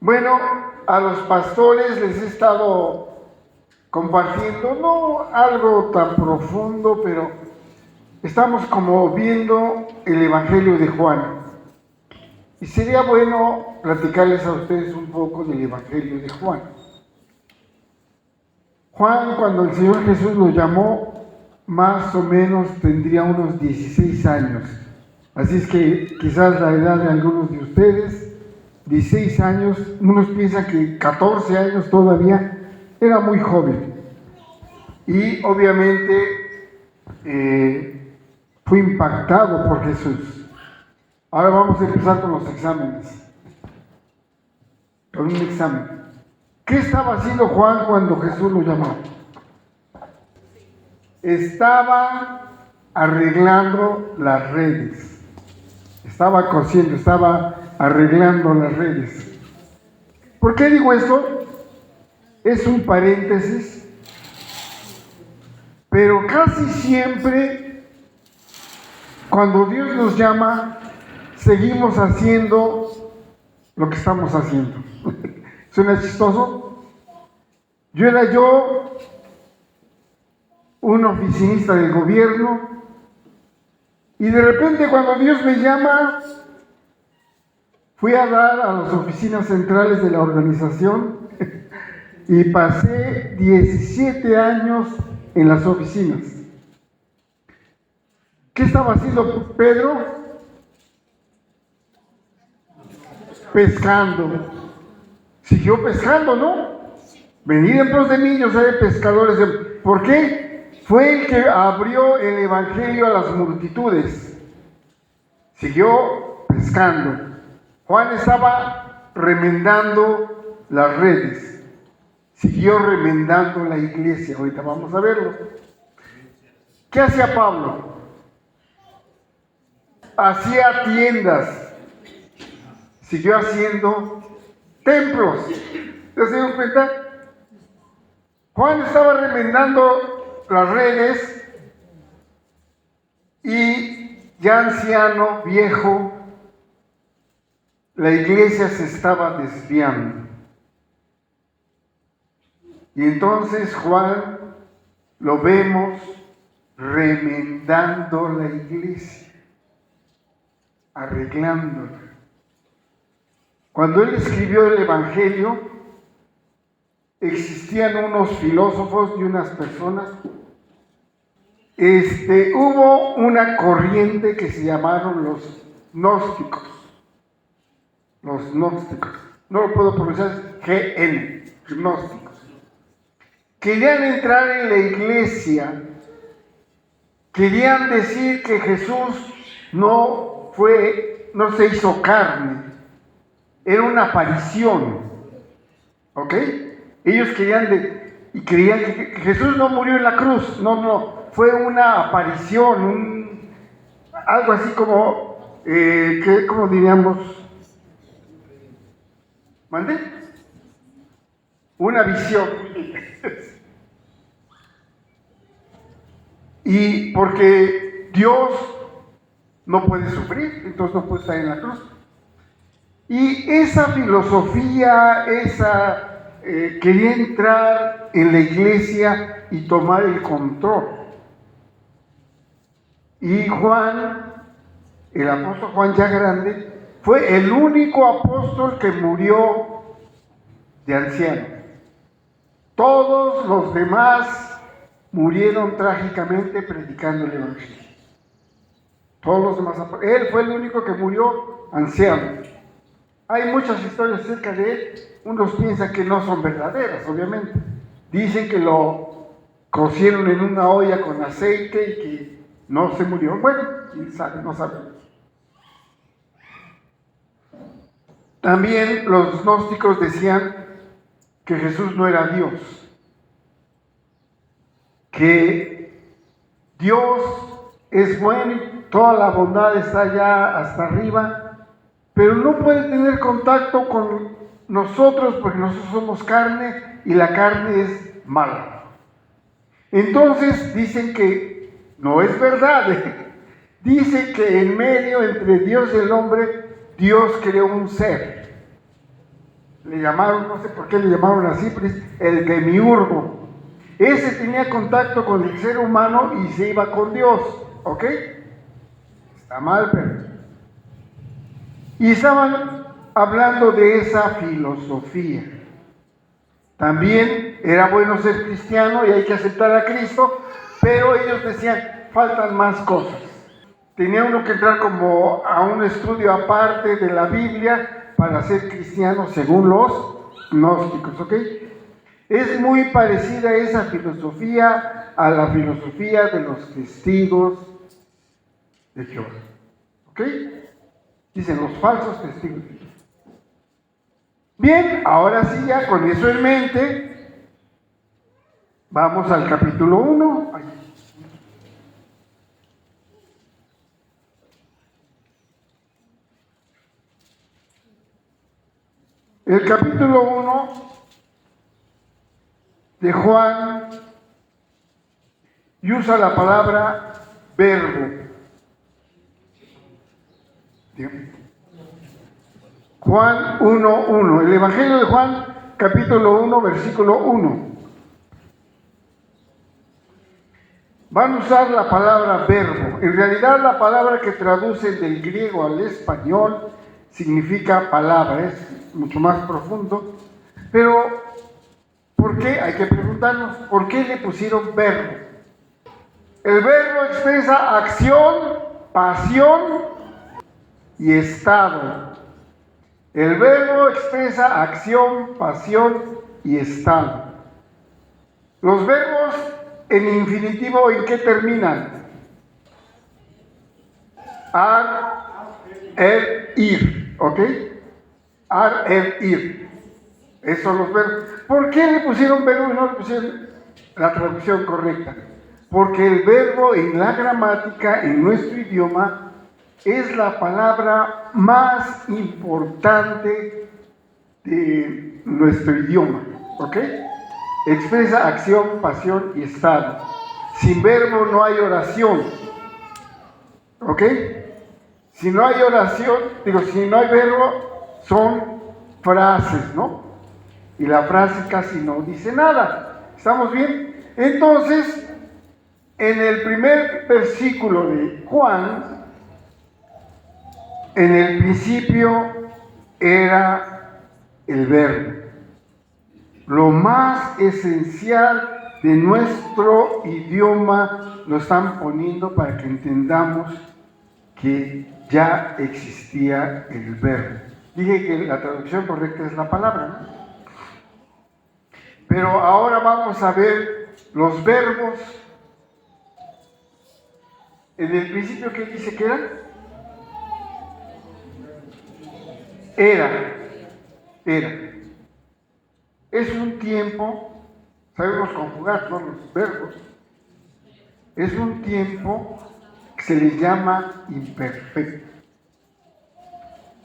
Bueno, a los pastores les he estado compartiendo, no algo tan profundo, pero estamos como viendo el Evangelio de Juan. Y sería bueno platicarles a ustedes un poco del Evangelio de Juan. Juan, cuando el Señor Jesús lo llamó, más o menos tendría unos 16 años. Así es que quizás la edad de algunos de ustedes, 16 años, unos piensan que 14 años todavía, era muy joven. Y obviamente fue impactado por Jesús. Ahora vamos a empezar con los exámenes. Con un examen. ¿Qué estaba haciendo Juan cuando Jesús lo llamó? Estaba arreglando las redes. Estaba cosiendo, estaba arreglando las redes. ¿Por qué digo esto? Es un paréntesis, pero casi siempre cuando Dios nos llama, seguimos haciendo lo que estamos haciendo. ¿Suena chistoso? Era un oficinista del gobierno, y de repente cuando Dios me llama, fui a dar a las oficinas centrales de la organización y pasé 17 años en las oficinas. ¿Qué estaba haciendo Pedro? Pescando. Siguió pescando, ¿no? Venid en pos de mí, yo seré pescadores de... ¿Por qué? Fue el que abrió el evangelio a las multitudes. Siguió pescando. Juan estaba remendando las redes. Siguió remendando la iglesia. Ahorita vamos a verlo. ¿Qué hacía Pablo? Hacía tiendas. Siguió haciendo templos. ¿Se dieron cuenta? Juan estaba remendando las redes y ya anciano, viejo, la iglesia se estaba desviando. Y entonces Juan lo vemos remendando la iglesia, arreglándola. Cuando él escribió el Evangelio, existían unos filósofos y unas personas. Hubo una corriente que se llamaron los gnósticos. Los gnósticos. No lo puedo pronunciar, GN, gnósticos. Querían entrar en la iglesia. Querían decir que Jesús no se hizo carne. Era una aparición. ¿Ok? Ellos creían que Jesús no murió en la cruz. No. Fue una aparición, algo así como, ¿cómo diríamos? ¿Mande? Una visión. Y porque Dios no puede sufrir, entonces no puede estar en la cruz. Y esa filosofía, quería entrar en la iglesia y tomar el control. Y Juan, el apóstol Juan ya grande, fue el único apóstol que murió de anciano. Todos los demás murieron trágicamente predicando el evangelio. Todos los demás apóstoles. Él fue el único que murió anciano. Hay muchas historias acerca de él. Unos piensan que no son verdaderas, obviamente. Dicen que lo cocieron en una olla con aceite y que no se murió. Bueno, quién sabe, no sabemos. También los gnósticos decían que Jesús no era Dios. Que Dios es bueno y toda la bondad está allá hasta arriba, pero no puede tener contacto con nosotros porque nosotros somos carne y la carne es mala. Entonces dicen que no es verdad. Dice que en medio entre Dios y el hombre, Dios creó un ser, le llamaron, no sé por qué le llamaron así, pero es el demiurgo. Ese tenía contacto con el ser humano y se iba con Dios, ¿ok? Está mal, pero... Y estaban hablando de esa filosofía. También era bueno ser cristiano y hay que aceptar a Cristo, pero ellos decían, faltan más cosas. Tenía uno que entrar como a un estudio aparte de la Biblia para ser cristiano según los gnósticos, ¿ok? Es muy parecida esa filosofía a la filosofía de los testigos de Jehová, ¿ok? Dicen los falsos testigos de Jehová. Bien, ahora sí, ya con eso en mente, vamos al capítulo 1. El capítulo 1 de Juan y usa la palabra verbo. Bien. Juan 1:1. El Evangelio de Juan, capítulo 1, versículo 1. Van a usar la palabra verbo. En realidad la palabra que traducen del griego al español significa palabra, es mucho más profundo. Pero, ¿por qué? Hay que preguntarnos, ¿por qué le pusieron verbo? El verbo expresa acción, pasión y estado. El verbo expresa acción, pasión y estado. Los verbos en infinitivo, ¿en qué terminan? Ar, er, ir, ¿ok? Ar, er, ir. Esos son los verbos. ¿Por qué le pusieron verbo y no le pusieron la traducción correcta? Porque el verbo en la gramática, en nuestro idioma, es la palabra más importante de nuestro idioma, ¿ok? Expresa acción, pasión y estado. Sin verbo no hay oración, ¿ok? Si no hay oración, si no hay verbo, son frases, ¿no? Y la frase casi no dice nada. ¿Estamos bien? Entonces, en el primer versículo de Juan, en el principio era el verbo. Lo más esencial de nuestro idioma lo están poniendo para que entendamos que ya existía el verbo. Dije que la traducción correcta es la palabra, ¿no? Pero ahora vamos a ver los verbos. En el principio, ¿qué dice que eran? Era. Es un tiempo, sabemos conjugar todos los verbos, es un tiempo que se le llama imperfecto.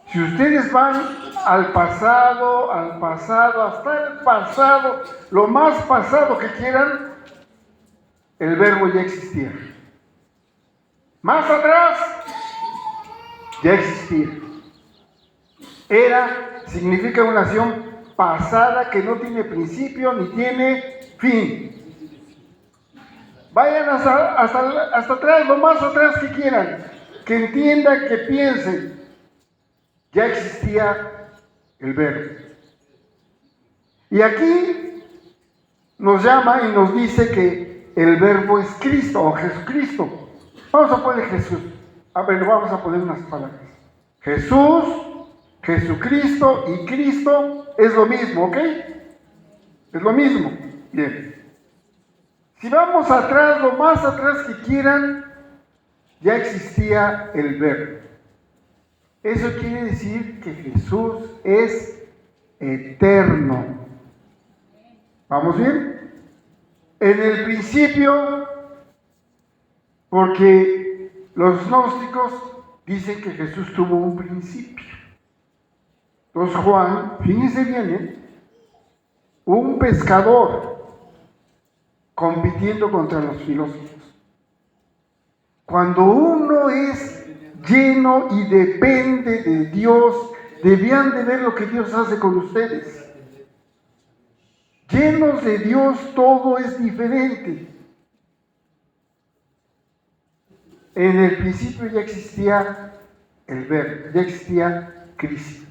Si ustedes van al pasado, hasta el pasado, lo más pasado que quieran, el verbo ya existía. Más atrás, ya existía. Era significa una acción pasada que no tiene principio ni tiene fin. Vayan hasta atrás, lo más atrás que quieran, que entiendan, que piensen. Ya existía el verbo. Y aquí nos llama y nos dice que el verbo es Cristo o Jesucristo. Vamos a poner Jesús. A ver, vamos a poner unas palabras. Jesús, Jesucristo y Cristo es lo mismo, ¿ok? Es lo mismo. Bien. Si vamos atrás, lo más atrás que quieran, ya existía el verbo. Eso quiere decir que Jesús es eterno. ¿Vamos bien? En el principio, porque los gnósticos dicen que Jesús tuvo un principio. Entonces Juan, fíjense bien, un pescador compitiendo contra los filósofos. Cuando uno es lleno y depende de Dios, debían de ver lo que Dios hace con ustedes. Llenos de Dios, todo es diferente. En el principio ya existía el Verbo, ya existía Cristo.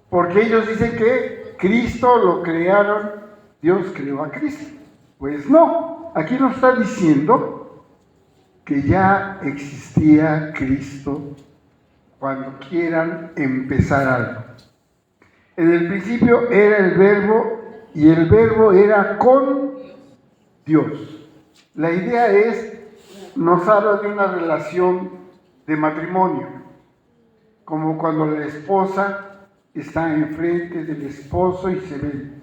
Porque ellos dicen que Cristo lo crearon, Dios creó a Cristo. Pues no, aquí nos está diciendo que ya existía Cristo cuando quieran empezar algo. En el principio era el Verbo y el Verbo era con Dios. La idea nos habla de una relación de matrimonio, como cuando la esposa está enfrente del esposo y se ven.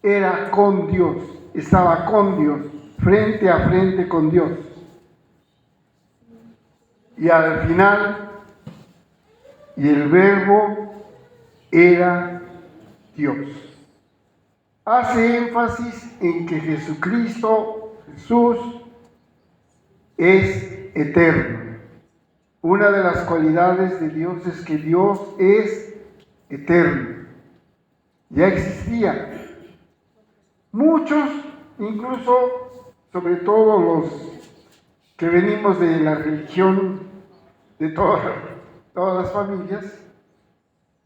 Era con Dios, estaba con Dios, frente a frente con Dios. Y al final, y el Verbo era Dios. Hace énfasis en que Jesús, es eterno. Una de las cualidades de Dios es que Dios es eterno. Ya existía. Muchos, incluso, sobre todo los que venimos de la religión de todas las familias,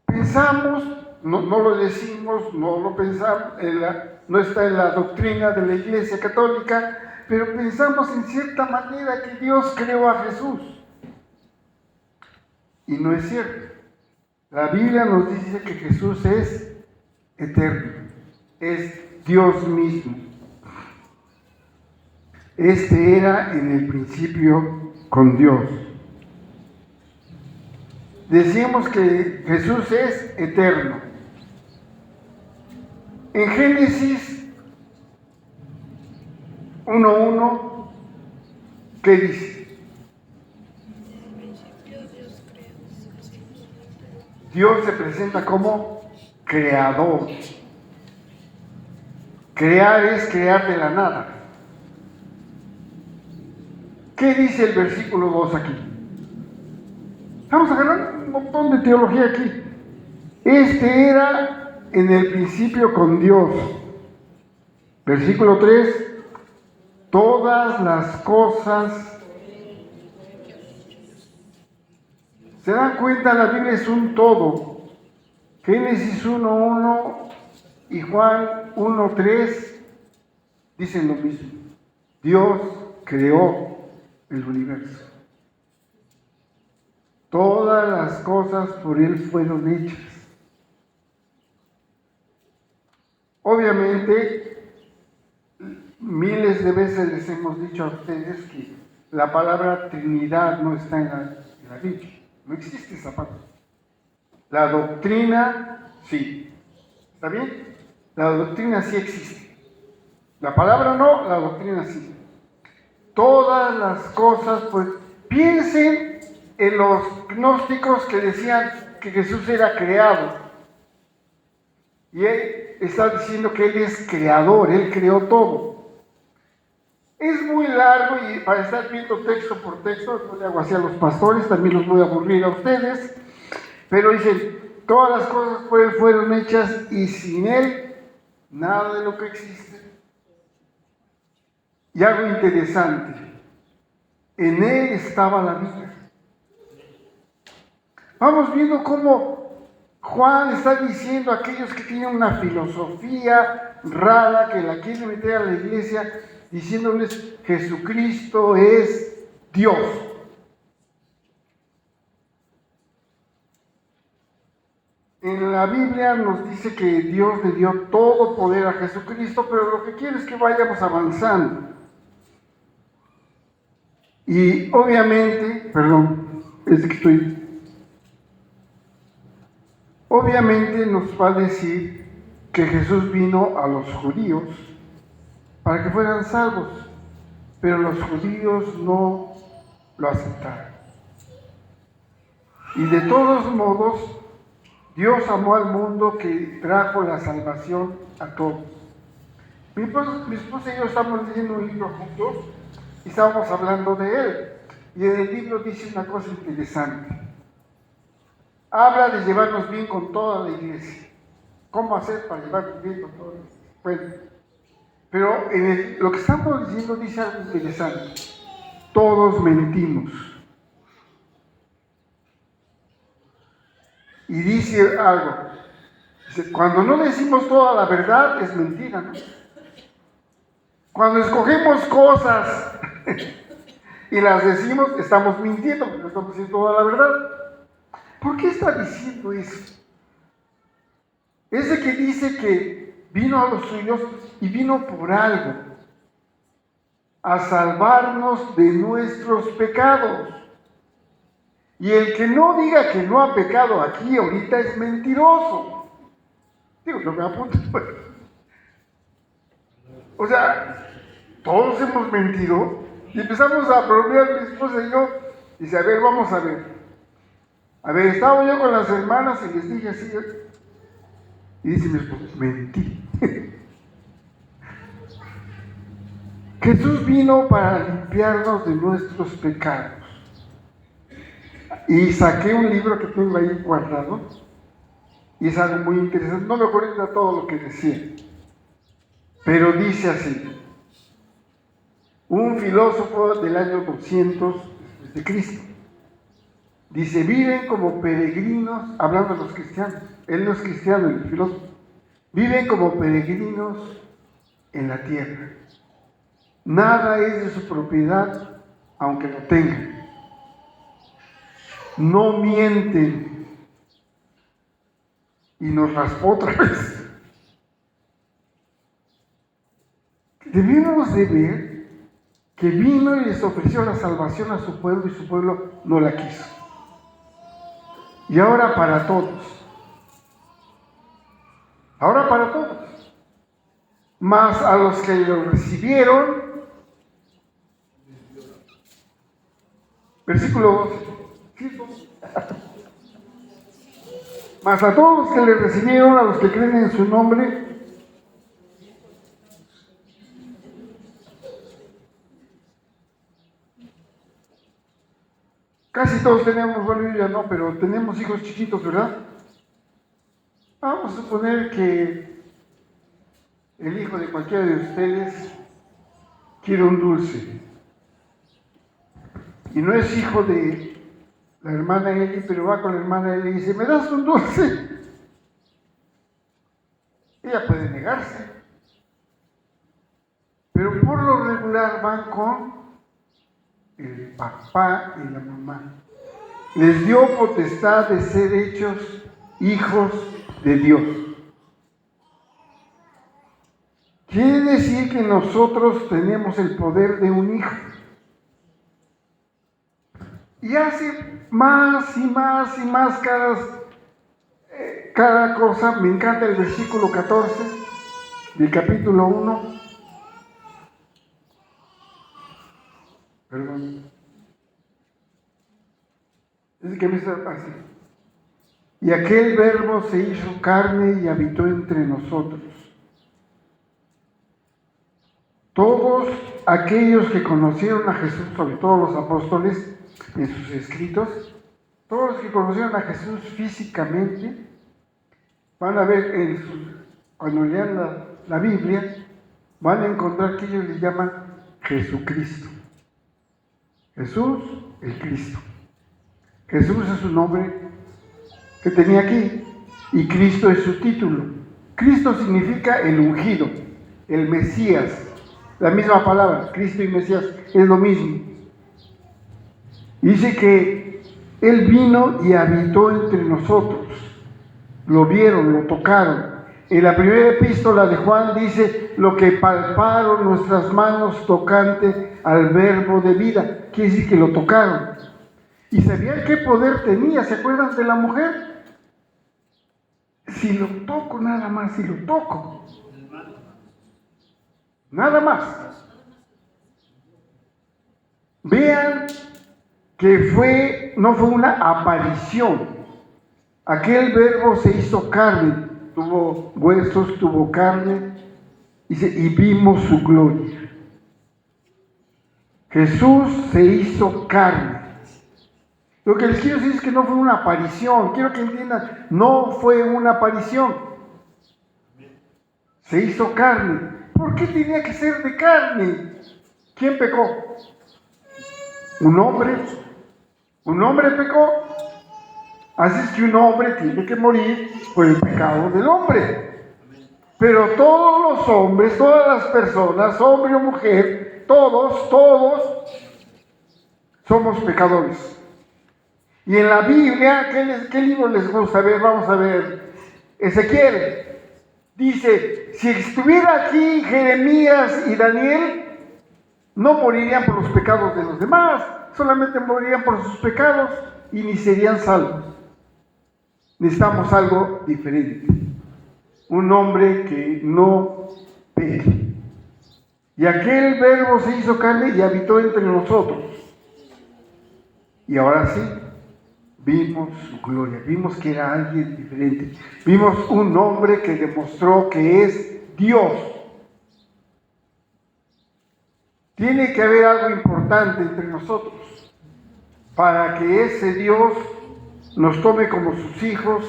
pensamos, no lo decimos, no lo pensamos, no está en la doctrina de la Iglesia Católica, pero pensamos en cierta manera que Dios creó a Jesús. Y no es cierto. La Biblia nos dice que Jesús es eterno, es Dios mismo. Este era en el principio con Dios. Decimos que Jesús es eterno. En Génesis 1:1, ¿qué dice? Dios se presenta como creador. Crear es crear de la nada. ¿Qué dice el versículo 2 aquí? Vamos a agarrar un montón de teología aquí. Este era en el principio con Dios. Versículo 3. Todas las cosas. ¿Se dan cuenta? La Biblia es un todo. Génesis 1:1 y Juan 1:3 dicen lo mismo. Dios creó el universo. Todas las cosas por Él fueron hechas. Obviamente, miles de veces les hemos dicho a ustedes que la palabra Trinidad no está en la Biblia. No existe esa palabra. La doctrina, sí. ¿Está bien? La doctrina sí existe. La palabra no, la doctrina sí. Todas las cosas, pues, piensen en los gnósticos que decían que Jesús era creado. Y Él está diciendo que Él es creador, Él creó todo. Es muy largo y para estar viendo texto por texto, no le hago así a los pastores, también los voy a aburrir a ustedes. Pero dicen, todas las cosas por Él fueron hechas y sin Él, nada de lo que existe. Y algo interesante, en Él estaba la vida. Vamos viendo cómo Juan está diciendo a aquellos que tienen una filosofía rara, que la quieren meter a la iglesia, diciéndoles Jesucristo es Dios. En la Biblia nos dice que Dios le dio todo poder a Jesucristo, pero lo que quiere es que vayamos avanzando. Y obviamente, obviamente nos va a decir que Jesús vino a los judíos para que fueran salvos, pero los judíos no lo aceptaron. Y de todos modos, Dios amó al mundo que trajo la salvación a todos. Mi esposa y yo estamos leyendo un libro juntos y estábamos hablando de él. Y en el libro dice una cosa interesante. habla de llevarnos bien con toda la iglesia. ¿Cómo hacer para llevarnos bien con toda la iglesia? Bueno, pero lo que estamos diciendo dice algo interesante. Todos mentimos. Y dice algo. Dice, cuando no decimos toda la verdad es mentira, ¿no? Cuando escogemos cosas y las decimos, estamos mintiendo, porque no estamos diciendo toda la verdad. ¿Por qué está diciendo eso? Ese que dice que vino a los suyos y vino por algo, a salvarnos de nuestros pecados. Y el que no diga que no ha pecado aquí ahorita es mentiroso. Digo, no me apunto. O sea, todos hemos mentido y empezamos a bromear mi esposa y yo. Dice, a ver, vamos a ver. A ver, estaba yo con las hermanas y les dije así. Y dice mi esposa, mentí. Jesús vino para limpiarnos de nuestros pecados. Y saqué un libro que tengo ahí guardado. Y es algo muy interesante. No me acuerdo todo lo que decía. Pero dice así. Un filósofo del año 200 después de Cristo. Dice, viven como peregrinos, hablando de los cristianos. Él no es cristiano, el filósofo. Viven como peregrinos en la tierra. Nada es de su propiedad, aunque lo tengan. No mienten. Y nos raspó otra vez. Debemos de ver que vino y les ofreció la salvación a su pueblo y su pueblo no la quiso. Y ahora para todos. Ahora para todos. Más a los que lo recibieron. Versículo 12. Más a todos los que le recibieron, a los que creen en su nombre. Casi todos tenemos, bueno, yo ya no, pero tenemos hijos chiquitos, ¿verdad? Vamos a suponer que el hijo de cualquiera de ustedes quiere un dulce. Y no es hijo de la hermana Eli, pero va con la hermana Eli y dice, ¿me das un dulce? Ella puede negarse. Pero por lo regular van con el papá y la mamá. Les dio potestad de ser hechos hijos de Dios. Quiere decir que nosotros tenemos el poder de un hijo. Y hace más y más y más cada cosa. Me encanta el versículo 14 del capítulo 1. Perdón. Es que me está así. Y aquel verbo se hizo carne y habitó entre nosotros. Todos aquellos que conocieron a Jesús, sobre todo los apóstoles, en sus escritos, todos los que conocieron a Jesús físicamente, van a ver, cuando lean la Biblia, van a encontrar que ellos le llaman Jesucristo. Jesús, el Cristo. Jesús es su nombre que tenía aquí y Cristo es su título. Cristo significa el ungido, el Mesías. La misma palabra, Cristo y Mesías, es lo mismo. Dice que Él vino y habitó entre nosotros. Lo vieron, lo tocaron. En la primera epístola de Juan dice, lo que palparon nuestras manos tocante al verbo de vida. Quiere decir que lo tocaron. ¿Y sabían qué poder tenía? ¿Se acuerdan de la mujer? Si lo toco nada más, si lo toco. Nada más. Vean que no fue una aparición. Aquel verbo se hizo carne, tuvo huesos, tuvo carne, y vimos su gloria. Jesús se hizo carne. Lo que les quiero decir es que no fue una aparición. Quiero que entiendan, no fue una aparición. Se hizo carne. ¿Por qué tenía que ser de carne? ¿Quién pecó? ¿Un hombre? ¿Un hombre pecó? Así es que un hombre tiene que morir por el pecado del hombre. Pero todos los hombres, todas las personas, hombre o mujer, todos somos pecadores. Y en la Biblia, ¿qué libro les gusta? A ver, vamos a ver. Ezequiel dice, si estuviera aquí Jeremías y Daniel, no morirían por los pecados de los demás, solamente morirían por sus pecados y ni serían salvos. Necesitamos algo diferente. Un hombre que no peque. Y aquel verbo se hizo carne y habitó entre nosotros. Y ahora sí, vimos su gloria, vimos que era alguien diferente. Vimos un hombre que demostró que es Dios. Tiene que haber algo importante entre nosotros para que ese Dios nos tome como sus hijos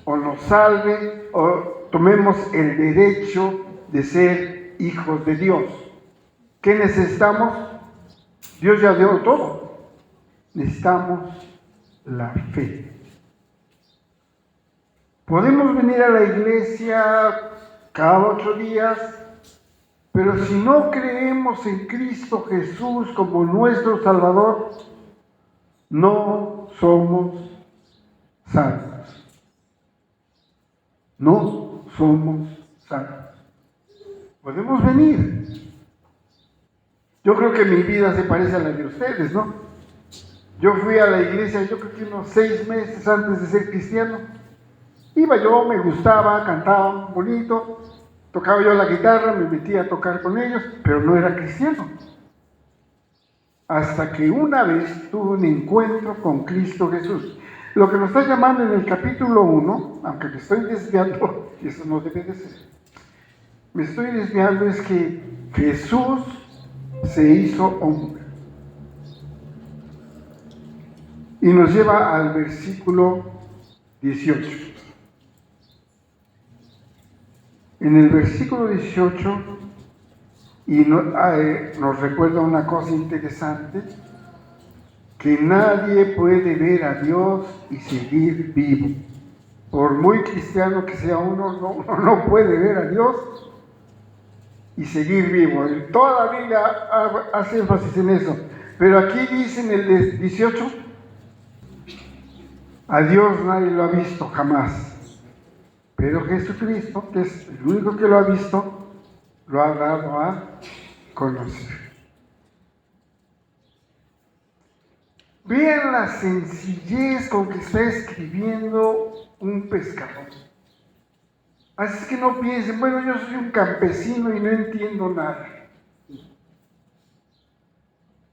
o nos salve o tomemos el derecho de ser hijos de Dios. ¿Qué necesitamos? Dios ya dio todo. Necesitamos la fe. Podemos venir a la iglesia cada 8 días, pero si no creemos en Cristo Jesús como nuestro Salvador, no somos salvos. No somos salvos. Podemos venir. Yo creo que mi vida se parece a la de ustedes, ¿no? Yo fui a la iglesia, yo creo que unos 6 meses antes de ser cristiano. Iba yo, me gustaba, cantaba bonito, tocaba yo la guitarra, me metía a tocar con ellos, pero no era cristiano. Hasta que una vez tuve un encuentro con Cristo Jesús. Lo que nos está llamando en el capítulo 1, aunque me estoy desviando, y eso no debe de ser, me estoy desviando, es que Jesús se hizo hombre. Y nos lleva al versículo 18. En el versículo 18, y nos recuerda una cosa interesante, que nadie puede ver a Dios y seguir vivo. Por muy cristiano que sea uno, no puede ver a Dios y seguir vivo. Toda la Biblia hace énfasis en eso. Pero aquí dice en el 18, a Dios nadie lo ha visto jamás. Pero Jesucristo, que es el único que lo ha visto, lo ha dado a conocer. Vean la sencillez con que está escribiendo un pescador. Así es que no piensen, bueno, yo soy un campesino y no entiendo nada.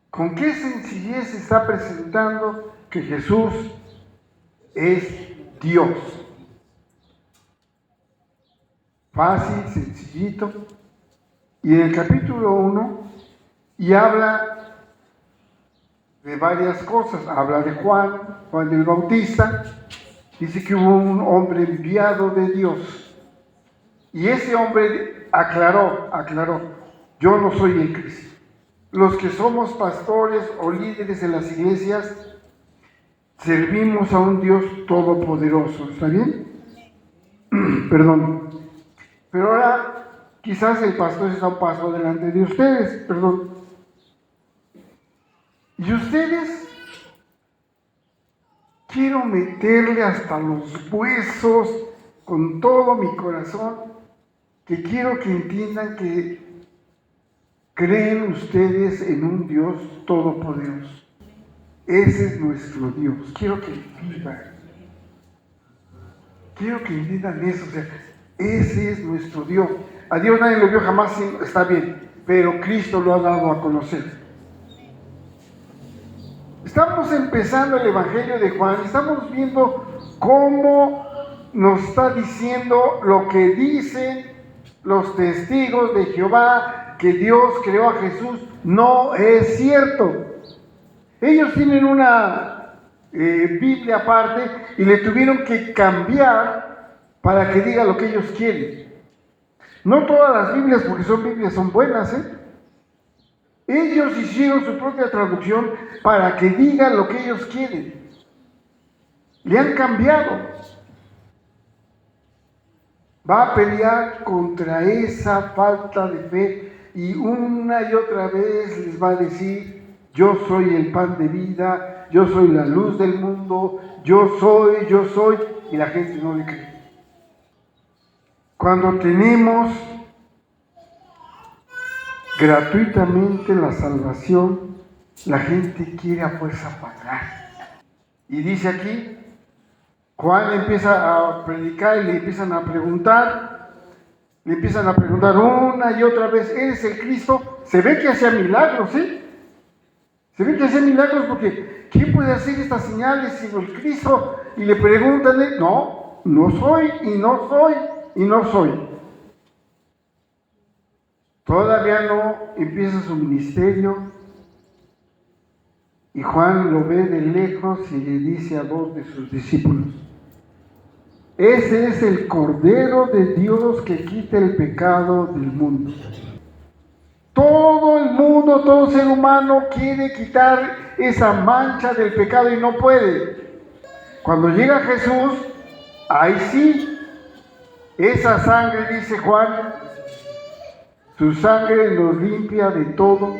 ¿Con qué sencillez se está presentando que Jesús es Dios? Fácil, sencillito. Y en el capítulo 1, y habla de varias cosas. Habla de Juan el Bautista. Dice que hubo un hombre enviado de Dios. Y ese hombre aclaró, yo no soy el Cristo. Los que somos pastores o líderes de las iglesias, servimos a un Dios todopoderoso. ¿Está bien? Perdón. Pero ahora, quizás el pastor está un paso delante de ustedes, perdón. Y ustedes, quiero meterle hasta los huesos con todo mi corazón, que quiero que entiendan que creen ustedes en un Dios todopoderoso. Ese es nuestro Dios. Quiero que vivan. Quiero que entiendan eso. O sea, ese es nuestro Dios. A Dios nadie lo vio jamás, está bien, pero Cristo lo ha dado a conocer. Estamos empezando el Evangelio de Juan, estamos viendo cómo nos está diciendo lo que dicen los testigos de Jehová, que Dios creó a Jesús. No es cierto. Ellos tienen una Biblia aparte y le tuvieron que cambiar para que diga lo que ellos quieren. No todas las Biblias, porque son Biblias, son buenas, Ellos hicieron su propia traducción para que diga lo que ellos quieren. Le han cambiado. Va a pelear contra esa falta de fe y una y otra vez les va a decir: yo soy el pan de vida, yo soy la luz del mundo, yo soy, y la gente no le cree. Cuando tenemos gratuitamente la salvación, la gente quiere a fuerza pagar. Y dice aquí, Juan empieza a predicar y le empiezan a preguntar una y otra vez: ¿eres el Cristo? Se ve que hacía milagros, Se ve que hacía milagros, porque ¿quién puede hacer estas señales sino el Cristo? Y le preguntan: no soy, y no soy, y no soy. Todavía no empieza su ministerio, y Juan lo ve de lejos y le dice a voz de sus discípulos: ese es el Cordero de Dios que quita el pecado del mundo. Todo el mundo, todo ser humano quiere quitar esa mancha del pecado y no puede. Cuando llega Jesús, ahí sí, esa sangre, dice Juan, su sangre nos limpia de todo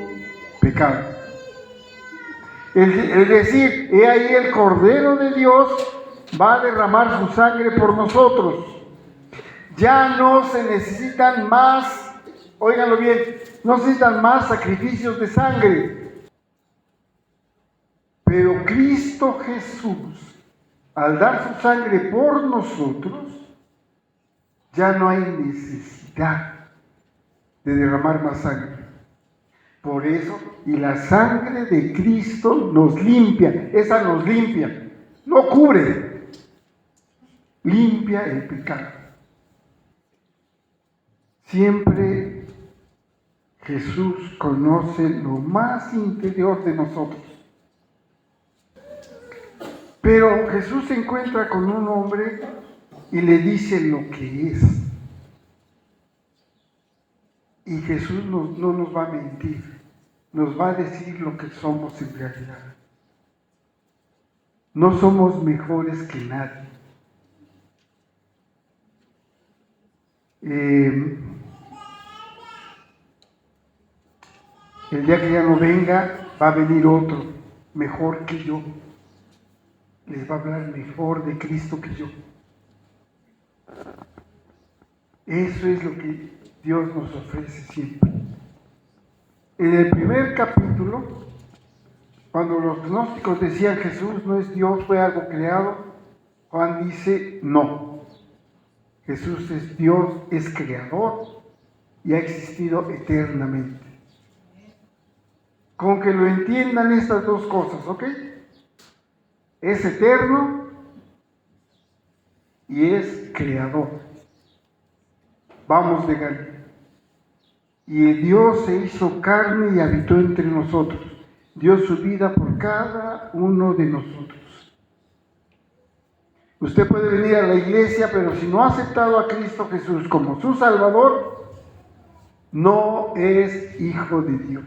pecado. Es decir, he ahí el Cordero de Dios va a derramar su sangre por nosotros. Ya no se necesitan más, óiganlo bien, no se necesitan más sacrificios de sangre. Pero Cristo Jesús, al dar su sangre por nosotros, ya no hay necesidad de derramar más sangre. Por eso, y la sangre de Cristo nos limpia, esa nos limpia, no cubre, limpia el pecado. Siempre Jesús conoce lo más interior de nosotros. Pero Jesús se encuentra con un hombre y le dice lo que es. Y Jesús no nos va a mentir, nos va a decir lo que somos en realidad. No somos mejores que nadie. El día que ya no venga, va a venir otro, mejor que yo. Les va a hablar mejor de Cristo que yo. Eso es lo que Dios nos ofrece siempre. En el primer capítulo, cuando los gnósticos decían Jesús no es Dios, fue algo creado, Juan dice no. Jesús es Dios, es creador y ha existido eternamente. Con que lo entiendan estas dos cosas, ¿ok? Es eterno y es creador. Vamos de gana. Y Dios se hizo carne y habitó entre nosotros. Dio su vida por cada uno de nosotros. Usted puede venir a la iglesia, pero si no ha aceptado a Cristo Jesús como su Salvador, no es hijo de Dios.